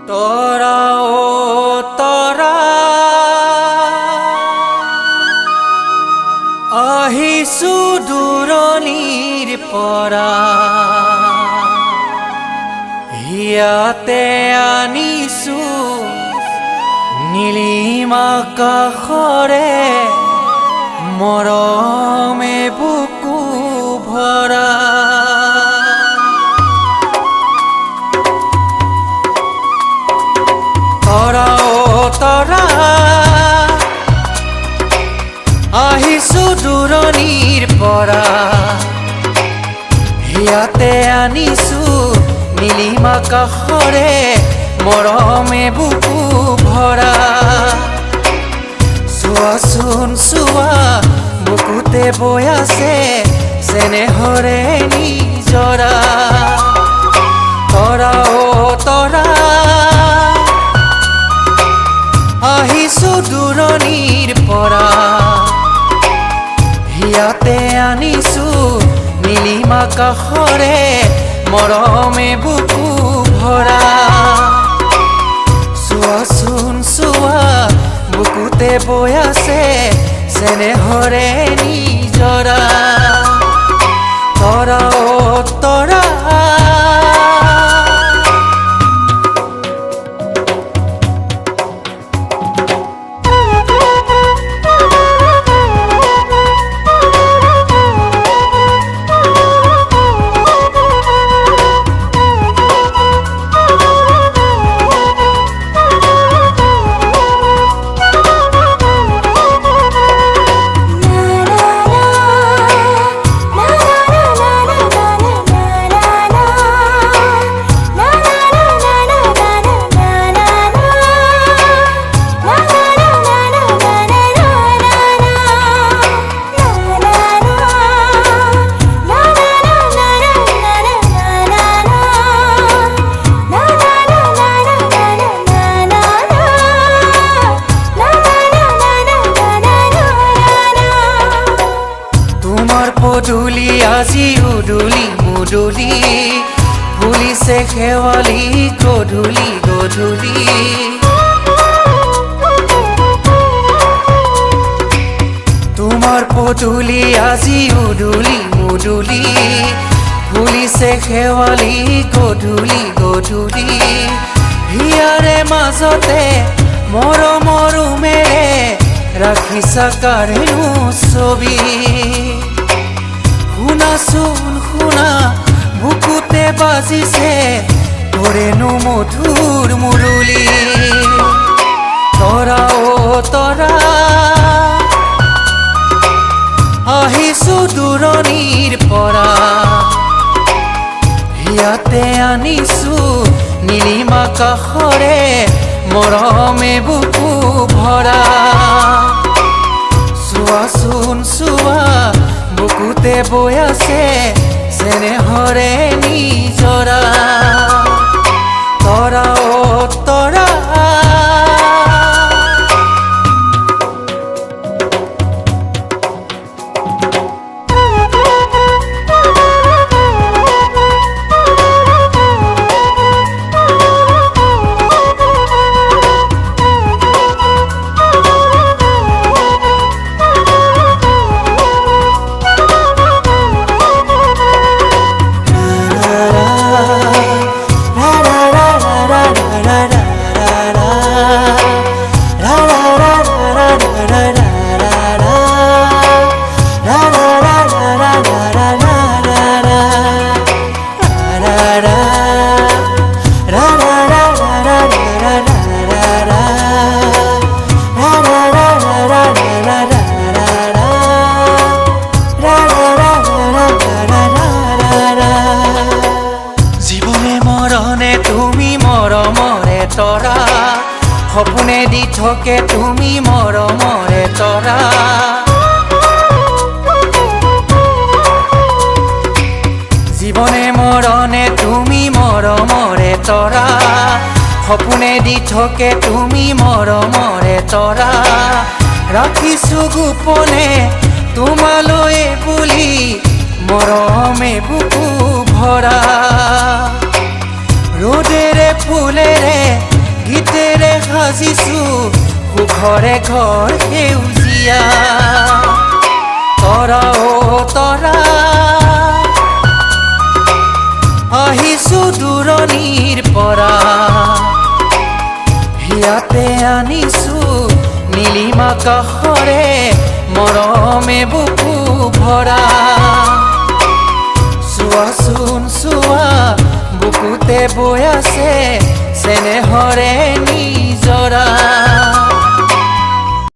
তৰা ও তৰা আহিছো দূৰণিৰ পৰা হিয়াতে আনিছো নীলিম আকাশৰে মৰমে বুকু ভৰা তৰা ও তৰা আহিছো দূৰণিৰ পৰা হিয়াতে আনিছো নীলিম আকাশৰে মৰমে বুকু ভৰা চোৱাচোন চোৱা বুকুতে বৈ আছে চেনেহৰে নিজৰা তৰা ও তৰা আহিছো দূৰণিৰ পৰা হিয়াতে আনিছো নীলিম আকাশৰে মৰমে বুকু ভৰা চোৱাচোন চোৱা বুকুতে বৈ আছে চেনেহৰে নিজৰা তৰা ও তৰা পদূলি আজি উদুলি মুদুলি ফুলিছে শেৱালি গধূলি গধূলি তোমাৰ পদূলি আজি উদুলি মুদুলি ফুলিছে শেৱালি গধূলি গধূলি হিয়াৰে মাজতে মৰমৰ উমেৰে ৰাখিছা কাৰেনো ছবি শুনাচোন শুনা বুকুতে বাজিছে তোৰেনো মধুৰ মুৰলী তৰা ও তৰা আহিছো দূৰণিৰ পৰা হিয়াতে আনিছো নীলিম আকাশৰে মৰমে বুকু ভৰা চোৱাচোন চোৱা বুকুতে বৈ আছে চেনেহৰে নিজৰা তৰা ও তৰা তৰা সপোনে দি থাকে তুমি মৰমৰে তৰা জীৱনে মৰণে তুমি মৰমৰে তৰা সপোনে দি থাকে তুমি মৰমৰে তৰা ৰাখিছো গোপনে তোমালৈ বুলি মৰমে বুকু ভৰা ৰোদেৰে ফুলেৰে সাজিছো সুখৰে ঘৰ সেউজীয়া তৰা অ' তৰা আহিছো দূৰণিৰ পৰা হিয়াতে আনিছো নীলিম আকাশৰে মৰমে বুকু ভৰা চোৱাচোন চোৱা বুকুতে বৈ আছে চেনেহৰে নিজৰা